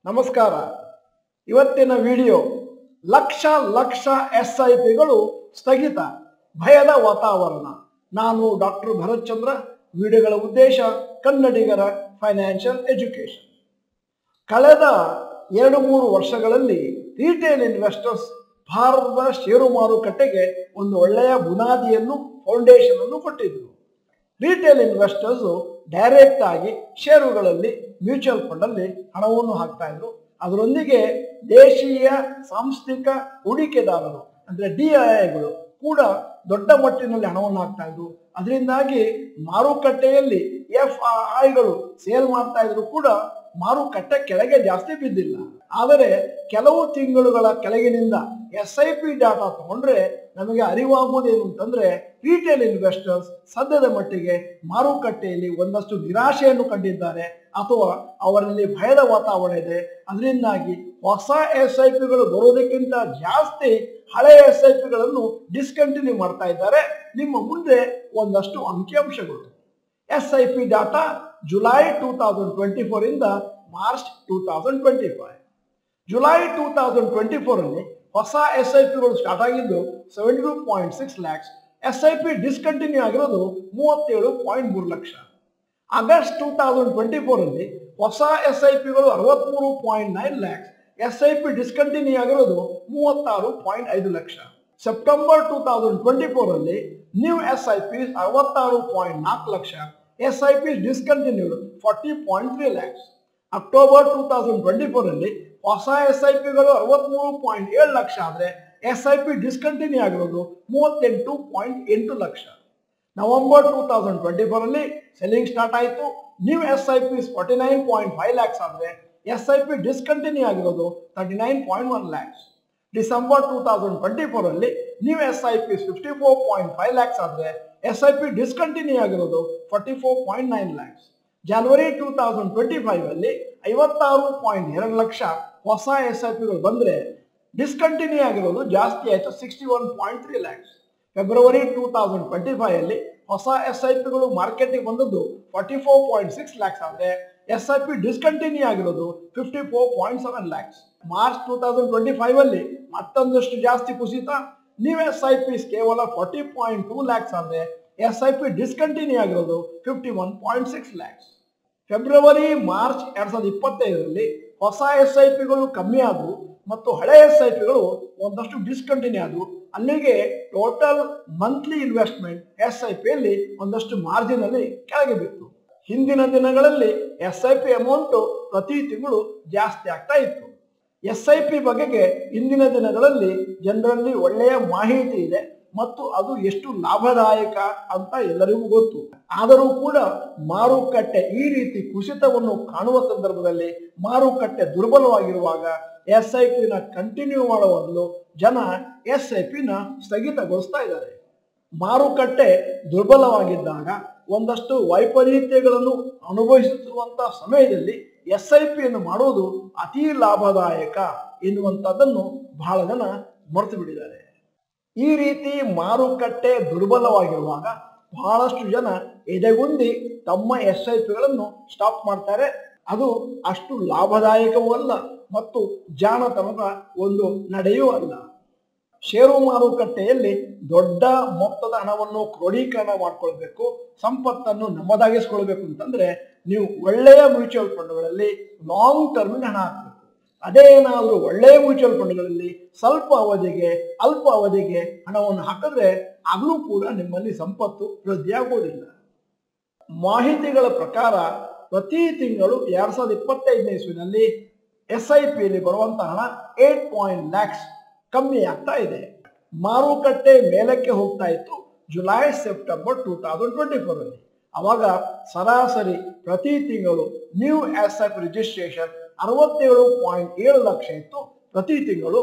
ನಮಸ್ಕಾರ. ಇವತ್ತಿನ ವಿಡಿಯೋ ಲಕ್ಷ ಲಕ್ಷ SIPಗಳು ಸ್ಥಗಿತ, ಭಯದ ವಾತಾವರಣ. ನಾನು ಡಾಕ್ಟರ್ ಭರತ್ ಚಂದ್ರ. ವಿಡಿಯೋಗಳ ಉದ್ದೇಶ ಕನ್ನಡಿಗರ ಫೈನಾನ್ಷಿಯಲ್ ಎಜುಕೇಶನ್. ಕಳೆದ 2-3 ವರ್ಷಗಳಲ್ಲಿ ರಿಟೇಲ್ ಇನ್ವೆಸ್ಟರ್ಸ್ ಭಾರತದ ಷೇರು ಮಾರುಕಟ್ಟೆಗೆ ಒಂದು ಒಳ್ಳೆಯ ಬುನಾದಿಯನ್ನು, ಫೌಂಡೇಶನ್ ಅನ್ನು ಕೊಟ್ಟಿದ್ರು. ರಿಟೇಲ್ ಇನ್ವೆಸ್ಟರ್ಸ್ ಡೈರೆಕ್ಟ್ ಆಗಿ ಷೇರುಗಳಲ್ಲಿ, ಮ್ಯೂಚುವಲ್ ಫಂಡ್ ಅಲ್ಲಿ ಹಣವನ್ನು ಹಾಕ್ತಾ ಇದ್ರು. ಅದರೊಂದಿಗೆ ದೇಶೀಯ ಸಾಂಸ್ಥಿಕ ಹೂಡಿಕೆದಾರರು ಅಂದ್ರೆ DIIಗಳು ಕೂಡ ದೊಡ್ಡ ಮಟ್ಟಿನಲ್ಲಿ ಹಣವನ್ನು ಹಾಕ್ತಾ ಇದ್ರು. ಅದರಿಂದಾಗಿ ಮಾರುಕಟ್ಟೆಯಲ್ಲಿ FIIಗಳು ಸೇಲ್ ಮಾಡ್ತಾ ಇದ್ರು ಕೂಡ ಮಾರುಕಟ್ಟೆ ಕೆಳಗೆ ಜಾಸ್ತಿ ಬಿದ್ದಿಲ್ಲ. ಆದರೆ ಕೆಲವು ತಿಂಗಳುಗಳ ಕೆಳಗಿನಿಂದ SIP ಡಾಟಾ ತಗೊಂಡ್ರೆ ನಮಗೆ ಅರಿವಾಗುವುದೇನು ಅಂತಂದ್ರೆ, ರಿಟೇಲ್ ಇನ್ವೆಸ್ಟರ್ಸ್ ಸದ್ಯದ ಮಟ್ಟಿಗೆ ಮಾರುಕಟ್ಟೆಯಲ್ಲಿ ಒಂದಷ್ಟು ನಿರಾಶೆಯನ್ನು ಕಂಡಿದ್ದಾರೆ ಅಥವಾ ಅವರಲ್ಲಿ ಭಯದ ವಾತಾವರಣ ಇದೆ. ಅದರಿಂದಾಗಿ ಹೊಸ SIPಗಳು ಬರೋದಕ್ಕಿಂತ ಜಾಸ್ತಿ ಹಳೆಯ SIPಗಳನ್ನು ಡಿಸ್ಕಂಟಿನ್ಯೂ ಮಾಡ್ತಾ ಇದ್ದಾರೆ. ನಿಮ್ಮ ಮುಂದೆ ಒಂದಷ್ಟು ಅಂಕಿಅಂಶಗಳು. SIP ಡಾಟಾ ಜುಲೈ 2024 ಇಂದ ಮಾರ್ಚ್ 2025. ಜುಲೈ 2024 ಅಲ್ಲಿ ಹೊಸ SIPಗಳು ಸ್ಟಾರ್ಟ್ ಆಗಿದ್ದು 72.6 lakhs. SIP ಡಿಸ್ಕಂಟಿನ್ಯೂ ಆಗಿರೋದು 37.3 ಲಕ್ಷ. ಆಗಸ್ಟ್ 2024 ಅಲ್ಲಿ ಹೊಸ SIPಗಳು 63.9 lakhs. SIP ಡಿಸ್ಕಂಟಿನ್ಯೂ ಆಗಿರೋದು 36.5 ಲಕ್ಷ. ಸೆಪ್ಟೆಂಬರ್ 2024 ಅಲ್ಲಿ new SIPs 66.4 lakh. SIP discontinued 40.3 lakhs. October 2024 ಅಲ್ಲಿ ಹೊಸ SIPಗಳು 63.7 ಲಕ್ಷ ಆದರೆ SIP ಡಿಸ್ಕಂಟಿನ್ಯೂ ಆಗಿರೋದು 38.8 ಲಕ್ಷ. ನವೆಂಬರ್ 2024 ಅಲ್ಲಿ ಸೆಲ್ಲಿಂಗ್ ಸ್ಟಾರ್ಟ್ ಆಯಿತು. ನ್ಯೂ SIPs 49.5 lakhs ಆದರೆ SIP ಡಿಸ್ಕಂಟಿನ್ಯೂ ಆಗಿರೋದು 39.1 lakhs. ಡಿಸೆಂಬರ್ 2024 ಅಲ್ಲಿ ನ್ಯೂ SIPs 54.5 lakhs ಆದರೆ SIP ಡಿಸ್ಕಂಟಿನ್ಯೂ ಆಗಿರೋದು 44.9 lakhs. ಜನವರಿ 2025 ಅಲ್ಲಿ 56.2 ಲಕ್ಷ ಹೊಸ SIPಗಳು ಬಂದರೆ ಡಿಸ್ಕಂಟಿನ್ಯೂ ಆಗಿರೋದು ಜಾಸ್ತಿ ಆಯಿತು, 61.3 lakhs. ಫೆಬ್ರವರಿ 2025 ಅಲ್ಲಿ ಹೊಸ SIPಗಳು ಮಾರ್ಕೆಟಿಗೆ ಬಂದದ್ದು 44.6 lakhs ಆದರೆ SIP ಡಿಸ್ಕಂಟಿನ್ಯೂ ಆಗಿರೋದು 54.7 lakhs. ಮಾರ್ಚ್ 2025 ಅಲ್ಲಿ ಮತ್ತೊಂದಷ್ಟು ಜಾಸ್ತಿ ಕುಸಿತ. ನ್ಯೂ SIPs ಕೇವಲ 40.2 lakhs ಆದರೆ SIP ಡಿಸ್ಕಂಟಿನ್ಯೂ ಆಗಿರೋದು 51.6 lakhs. ಫೆಬ್ರವರಿ ಮಾರ್ಚ್ 2025ರಲ್ಲಿ ಹೊಸ SIPಗಳು ಕಮ್ಮಿ ಆದವು ಮತ್ತು ಹಳೆ SIPಗಳು ಒಂದಷ್ಟು ಡಿಸ್ಕಂಟಿನ್ಯೂ ಆದವು. ಅಲ್ಲಿಗೆ ಟೋಟಲ್ ಮಂತ್ಲಿ ಇನ್ವೆಸ್ಟ್ಮೆಂಟ್ SIPಯಲ್ಲಿ ಒಂದಷ್ಟು ಮಾರ್ಜಿನ್ ಅಲ್ಲಿ ಕೆಳಗೆ ಬಿತ್ತು. ಹಿಂದಿನ ದಿನಗಳಲ್ಲಿ SIP ಅಮೌಂಟ್ ಪ್ರತಿ ತಿಂಗಳು ಜಾಸ್ತಿ ಆಗ್ತಾ ಇತ್ತು. SIP ಬಗೆಗೆ ಇಂದಿನ ದಿನಗಳಲ್ಲಿ ಜನರಲ್ಲಿ ಒಳ್ಳೆಯ ಮಾಹಿತಿ ಇದೆ ಮತ್ತು ಅದು ಎಷ್ಟು ಲಾಭದಾಯಕ ಅಂತ ಎಲ್ಲರಿಗೂ ಗೊತ್ತು. ಆದರೂ ಕೂಡ ಮಾರುಕಟ್ಟೆ ಈ ರೀತಿ ಕುಸಿತವನ್ನು ಕಾಣುವ ಸಂದರ್ಭದಲ್ಲಿ, ಮಾರುಕಟ್ಟೆ ದುರ್ಬಲವಾಗಿರುವಾಗ SIPನ ಕಂಟಿನ್ಯೂ ಮಾಡುವ ಬದಲು ಜನ SIPನ ಸ್ಥಗಿತಗೊಳಿಸ್ತಾ ಇದ್ದಾರೆ. ಮಾರುಕಟ್ಟೆ ದುರ್ಬಲವಾಗಿದ್ದಾಗ, ಒಂದಷ್ಟು ವೈಪರೀತ್ಯಗಳನ್ನು ಅನುಭವಿಸುತ್ತಿರುವಂತಹ ಸಮಯದಲ್ಲಿ SIPಯನ್ನು ಮಾಡುವುದು ಅತಿ ಲಾಭದಾಯಕ ಎನ್ನುವಂಥದ್ದನ್ನು ಬಹಳ ಜನ ಮರೆತು ಬಿಟ್ಟಿದ್ದಾರೆ. ಈ ರೀತಿ ಮಾರುಕಟ್ಟೆ ದುರ್ಬಲವಾಗಿರುವಾಗ ಬಹಳಷ್ಟು ಜನ ಎದೆಗುಂದಿ ತಮ್ಮ SIPಗಳನ್ನು ಸ್ಟಾಪ್ ಮಾಡ್ತಾರೆ. ಅದು ಅಷ್ಟು ಲಾಭದಾಯಕವೂ ಅಲ್ಲ ಮತ್ತು ಜಾಣತನದ ಒಂದು ನಡೆಯೂ ಅಲ್ಲ. ಷೇರು ಮಾರುಕಟ್ಟೆಯಲ್ಲಿ ದೊಡ್ಡ ಮೊತ್ತದ ಹಣವನ್ನು ಕ್ರೋಢೀಕರಣ ಮಾಡ್ಕೊಳ್ಬೇಕು, ಸಂಪತ್ತನ್ನು ನಮ್ಮದಾಗಿಸ್ಕೊಳ್ಬೇಕು ಅಂತಂದ್ರೆ ನೀವು ಒಳ್ಳೆಯ ಮ್ಯೂಚುವಲ್ ಫಂಡ್ಗಳಲ್ಲಿ ಲಾಂಗ್ ಟರ್ಮಿನ ಹಣ ಹಾಕಬೇಕು. ಅದೇ ಏನಾದರೂ ಒಳ್ಳೆಯ ಮ್ಯೂಚುವಲ್ ಫಂಡ್ಗಳಲ್ಲಿ ಸ್ವಲ್ಪ ಅವಧಿಗೆ, ಅಲ್ಪ ಅವಧಿಗೆ ಹಣವನ್ನು ಹಾಕಿದ್ರೆ ಆಗಲೂ ಕೂಡ ನಿಮ್ಮಲ್ಲಿ ಸಂಪತ್ತು ವೃದ್ಧಿಯಾಗುವುದಿಲ್ಲ. ಮಾಹಿತಿಗಳ ಪ್ರಕಾರ ಪ್ರತಿ ತಿಂಗಳು 2025ನೇ ಇಸ್ವಿನಲ್ಲಿ SIPಯಲ್ಲಿ ಬರುವಂತಹ ಹಣ 8 lakhs ಕಮ್ಮಿ ಆಗ್ತಾ ಇದೆ. ಮಾರುಕಟ್ಟೆ ಮೇಲಕ್ಕೆ ಹೋಗ್ತಾ ಇತ್ತು ಜುಲೈ ಸೆಪ್ಟೆಂಬರ್ 2024 ಅಲ್ಲಿ. ಅವಾಗ ಸರಾಸರಿ ಪ್ರತಿ ತಿಂಗಳು ನ್ಯೂ SIP ರಿಜಿಸ್ಟ್ರೇಷನ್ 67.7 ಲಕ್ಷ ಇತ್ತು ಪ್ರತಿ ತಿಂಗಳು.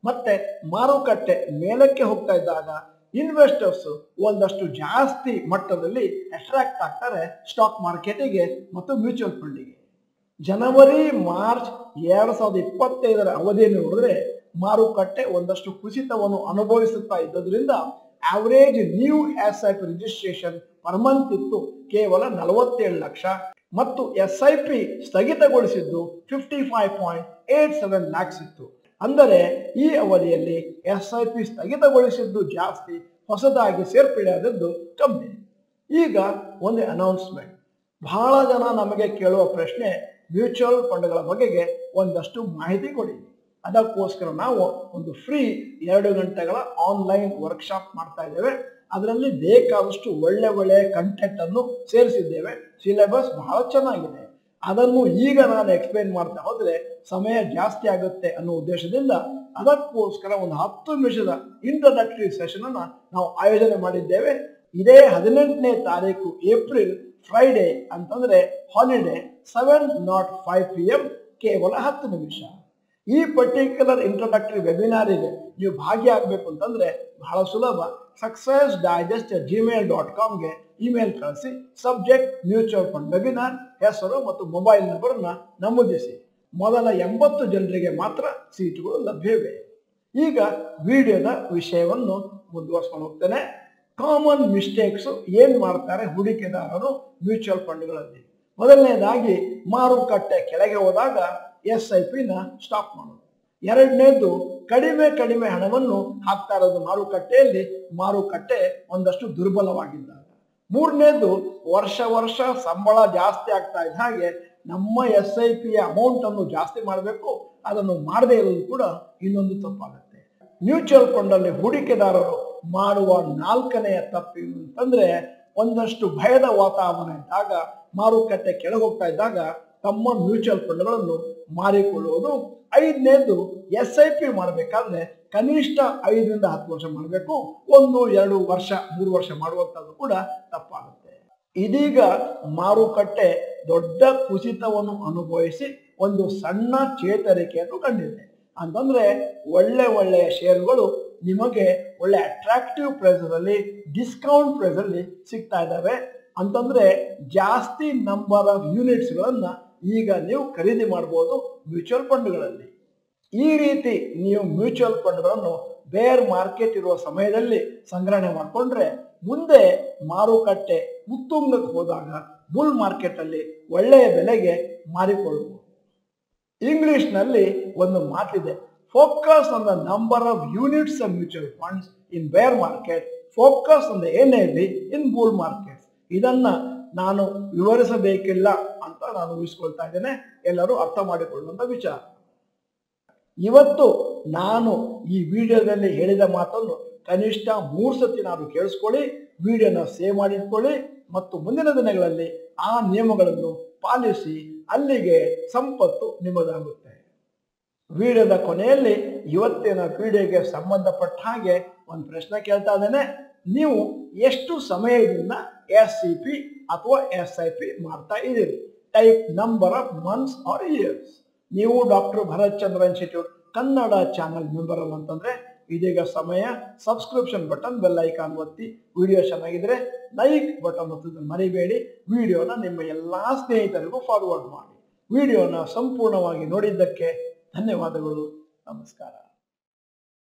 ಮತ್ತೆ ಮಾರುಕಟ್ಟೆ ಮೇಲಕ್ಕೆ ಹೋಗ್ತಾ ಇದ್ದಾಗ ಇನ್ವೆಸ್ಟರ್ಸ್ ಒಂದಷ್ಟು ಜಾಸ್ತಿ ಮಟ್ಟದಲ್ಲಿ ಅಟ್ರಾಕ್ಟ್ ಆಗ್ತಾರೆ ಸ್ಟಾಕ್ ಮಾರ್ಕೆಟಿಗೆ ಮತ್ತು ಮ್ಯೂಚುವಲ್ ಫಂಡಿಗೆ. ಜನವರಿ ಮಾರ್ಚ್ 2025ರ ಅವಧಿಯನ್ನು ನೋಡಿದ್ರೆ ಮಾರುಕಟ್ಟೆ ಒಂದಷ್ಟು ಕುಸಿತವನ್ನು ಅನುಭವಿಸುತ್ತಾ ಇದ್ದರಿಂದ average new SIP registration per month ಇತ್ತು ಕೇವಲ 47 ಲಕ್ಷ. ಮತ್ತು SIP ಸ್ಥಗಿತಗೊಳಿಸಿದ್ದು 55.87 lakhs ಇತ್ತು. ಅಂದರೆ ಈ ಅವಧಿಯಲ್ಲಿ SIP ಸ್ಥಗಿತಗೊಳಿಸಿದ್ದು ಜಾಸ್ತಿ, ಹೊಸದಾಗಿ ಸೇರ್ಪಡೆಯಾದದ್ದು ಕಮ್ಮಿ. ಈಗ ಒಂದು ಅನೌನ್ಸ್ಮೆಂಟ್. ಬಹಳ ಜನ ನಮಗೆ ಕೇಳುವ ಪ್ರಶ್ನೆ, ಮ್ಯೂಚುವಲ್ ಫಂಡ್ಗಳ ಬಗೆಗೆ ಒಂದಷ್ಟು ಮಾಹಿತಿ ಕೊಡಿ. ಅದಕ್ಕೋಸ್ಕರ ನಾವು ಒಂದು ಫ್ರೀ 2 ಗಂಟೆಗಳ ಆನ್ಲೈನ್ ವರ್ಕ್ಶಾಪ್ ಮಾಡ್ತಾ ಇದ್ದೇವೆ. ಅದರಲ್ಲಿ ಬೇಕಾದಷ್ಟು ಒಳ್ಳೆಯ ಕಂಟೆಂಟ್ ಅನ್ನು ಸೇರಿಸಿದ್ದೇವೆ. ಸಿಲೆಬಸ್ ಬಹಳ ಚೆನ್ನಾಗಿದೆ. ಅದನ್ನು ಈಗ ನಾನು ಎಕ್ಸ್ಪ್ಲೇನ್ ಮಾಡ್ತಾ ಹೋದ್ರೆ ಸಮಯ ಜಾಸ್ತಿ ಆಗುತ್ತೆ ಅನ್ನೋ ಉದ್ದೇಶದಿಂದ ಅದಕ್ಕೋಸ್ಕರ ಒಂದು 10 ನಿಮಿಷದ ಇಂಟ್ರೊಡಕ್ಟರಿ ಸೆಷನ್ ಅನ್ನು ನಾವು ಆಯೋಜನೆ ಮಾಡಿದ್ದೇವೆ. ಇದೇ 18ನೇ ತಾರೀಕು ಏಪ್ರಿಲ್, ಫ್ರೈಡೆ ಅಂತಂದ್ರೆ ಹಾಲಿಡೇ, 7:05 PM, ಕೇವಲ 10 ನಿಮಿಷ. ಈ ಪರ್ಟಿಕ್ಯುಲರ್ ಇಂಟ್ರೊಡಕ್ಟರಿ ವೆಬಿನಾರಿಗೆ ನೀವು ಭಾಗಿಯಾಗಬೇಕು ಅಂತಂದ್ರೆ ಬಹಳ ಸುಲಭ. successdigest@gmail.comಗೆ ಇಮೇಲ್ ಕಳಿಸಿ. ಸಬ್ಜೆಕ್ಟ್ ಮ್ಯೂಚುವಲ್ ಫಂಡ್ ವೆಬಿನಾರ್, ಹೆಸರು ಮತ್ತು ಮೊಬೈಲ್ ನಂಬರ್ನ ನಮೂದಿಸಿ. ಮೊದಲ 80 ಜನರಿಗೆ ಮಾತ್ರ ಸೀಟುಗಳು ಲಭ್ಯವಿವೆ. ಈಗ ವಿಡಿಯೋದ ವಿಷಯವನ್ನು ಮುಂದುವರ್ಸ್ಕೊಂಡು ಹೋಗ್ತೇನೆ. ಕಾಮನ್ ಮಿಸ್ಟೇಕ್ಸ್ ಏನ್ ಮಾಡ್ತಾರೆ ಹೂಡಿಕೆದಾರರು ಮ್ಯೂಚುವಲ್ ಫಂಡ್ಗಳಲ್ಲಿ. ಮೊದಲನೇದಾಗಿ ಮಾರುಕಟ್ಟೆ ಕೆಳಗೆ ಹೋದಾಗ SIPನ ಸ್ಟಾಪ್ ಮಾಡೋದು. ಎರಡನೇದು ಕಡಿಮೆ ಹಣವನ್ನು ಹಾಕ್ತಾ ಇರೋದು ಮಾರುಕಟ್ಟೆಯಲ್ಲಿ, ಮಾರುಕಟ್ಟೆ ಒಂದಷ್ಟು ದುರ್ಬಲವಾಗಿದ್ದಾಗ. ಮೂರನೇದು ವರ್ಷ ಸಂಬಳ ಜಾಸ್ತಿ ಆಗ್ತಾ ಇದ್ದ ಹಾಗೆ ನಮ್ಮ SIPಯ ಅಮೌಂಟ್ ಅನ್ನು ಜಾಸ್ತಿ ಮಾಡಬೇಕು, ಅದನ್ನು ಮಾಡದೇ ಇರೋದು ಕೂಡ ಇನ್ನೊಂದು ತಪ್ಪಾಗುತ್ತೆ. ಮ್ಯೂಚುವಲ್ ಫಂಡ್ ಅಲ್ಲಿ ಹೂಡಿಕೆದಾರರು ಮಾಡುವ 4ನೆಯ ತಪ್ಪು ಅಂತಂದ್ರೆ, ಒಂದಷ್ಟು ಭಯದ ವಾತಾವರಣ ಇದ್ದಾಗ, ಮಾರುಕಟ್ಟೆ ಕೆಳಗೆ ಹೋಗ್ತಾ ಇದ್ದಾಗ ತಮ್ಮ ಮ್ಯೂಚುವಲ್ ಫಂಡ್ಗಳನ್ನು ಮಾರಿಕೊಳ್ಳುವುದು. 5ನೇದು SIP ಮಾಡಬೇಕಾದ್ರೆ ಕನಿಷ್ಠ 5ರಿಂದ 10 ವರ್ಷ ಮಾಡಬೇಕು. 1, 2 ವರ್ಷ, 3 ವರ್ಷ ಮಾಡುವಂಥದ್ದು ಕೂಡ ತಪ್ಪಾಗುತ್ತೆ. ಇದೀಗ ಮಾರುಕಟ್ಟೆ ದೊಡ್ಡ ಕುಸಿತವನ್ನು ಅನುಭವಿಸಿ ಒಂದು ಸಣ್ಣ ಚೇತರಿಕೆಯನ್ನು ಕಂಡಿದೆ. ಅಂತಂದ್ರೆ ಒಳ್ಳೆಯ ಶೇರುಗಳು ನಿಮಗೆ ಒಳ್ಳೆ ಅಟ್ರಾಕ್ಟಿವ್ ಪ್ರೈಸ್ ಅಲ್ಲಿ, ಡಿಸ್ಕೌಂಟ್ ಪ್ರೈಸ್ ಅಲ್ಲಿ ಸಿಗ್ತಾ ಇದ್ದಾವೆ. ಅಂತಂದ್ರೆ ಜಾಸ್ತಿ ನಂಬರ್ ಆಫ್ ಯೂನಿಟ್ಸ್ ಗಳನ್ನ ಈಗ ನೀವು ಖರೀದಿ ಮಾಡಬಹುದು ಮ್ಯೂಚುವಲ್ ಫಂಡ್ಗಳಲ್ಲಿ. ಈ ರೀತಿ ನೀವು ಮ್ಯೂಚುವಲ್ ಫಂಡ್ಗಳನ್ನು ಬೇರ್ ಮಾರ್ಕೆಟ್ ಇರುವ ಸಮಯದಲ್ಲಿ ಸಂಗ್ರಹಣೆ ಮಾಡಿಕೊಂಡ್ರೆ ಮುಂದೆ ಮಾರುಕಟ್ಟೆ ಉತ್ತುಂಗಕ್ಕೆ ಹೋದಾಗ ಬುಲ್ ಮಾರ್ಕೆಟ್ ಅಲ್ಲಿ ಒಳ್ಳೆಯ ಬೆಲೆಗೆ ಮಾರಿಕೊಳ್ಳಬಹುದು. ಇಂಗ್ಲಿಷ್ ನಲ್ಲಿ ಒಂದು ಮಾತಿದೆ, focus on the number of units of mutual funds in bear market, focus on the NAV in bull market. ಇದನ್ನ ನಾನು ವಿವರಿಸಬೇಕಿಲ್ಲ ಅಂತ ನಾನು ಊಹಿಸ್ಕೊಳ್ತಾ ಇದ್ದೇನೆ. ಎಲ್ಲರೂ ಅರ್ಥ ಮಾಡಿಕೊಳ್ಳುವಂತ ವಿಚಾರ. ಇವತ್ತು ನಾನು ಈ ವಿಡಿಯೋದಲ್ಲಿ ಹೇಳಿದ ಮಾತನ್ನು ಕನಿಷ್ಠ 3 ಸತಿ ನಾನು ಕೇಳಿಸ್ಕೊಳ್ಳಿ, ವಿಡಿಯೋನ ಸೇವ್ ಮಾಡಿಟ್ಕೊಳ್ಳಿ ಮತ್ತು ಮುಂದಿನ ದಿನಗಳಲ್ಲಿ ಆ ನಿಯಮಗಳನ್ನು ಪಾಲಿಸಿ. ಅಲ್ಲಿಗೆ ಸಂಪತ್ತು ನಿಮ್ಮದಾಗುತ್ತೆ. ವಿಡಿಯೋದ ಕೊನೆಯಲ್ಲಿ ಇವತ್ತಿನ ವಿಡಿಯೋಗೆ ಸಂಬಂಧಪಟ್ಟ ಹಾಗೆ ಒಂದು ಪ್ರಶ್ನೆ ಕೇಳ್ತಾ ಇದ್ದೇನೆ. ನೀವು ಎಷ್ಟು ಸಮಯದಿಂದ SIP ಅಥವಾ SIP ಮಾಡ್ತಾ ಇದ್ದೀರಿ? Type number of months or years. ನೀವು ಡಾಕ್ಟರ್ ಭರತ್ ಚಂದ್ರ ಇನ್ಸ್ಟಿಟ್ಯೂಟ್ ಕನ್ನಡ ಚಾನಲ್ ಮೆಂಬರ್ ಅಲ್ಲ ಅಂತಂದ್ರೆ ಇದೀಗ ಸಮಯ. ಸಬ್ಸ್ಕ್ರಿಪ್ಷನ್ ಬಟನ್, ಬೆಲ್ ಐಕಾನ್ ಒತ್ತಿ. ವಿಡಿಯೋ ಚೆನ್ನಾಗಿದ್ರೆ ಲೈಕ್ ಬಟನ್ ಒತ್ತೋದನ್ನು ಮರಿಬೇಡಿ. ವಿಡಿಯೋನ ನಿಮ್ಮ ಎಲ್ಲಾ ಸ್ನೇಹಿತರಿಗೂ ಫಾರ್ವರ್ಡ್ ಮಾಡಿ. ವಿಡಿಯೋನ ಸಂಪೂರ್ಣವಾಗಿ ನೋಡಿದ್ದಕ್ಕೆ ಧನ್ಯವಾದಗಳು. ನಮಸ್ಕಾರ.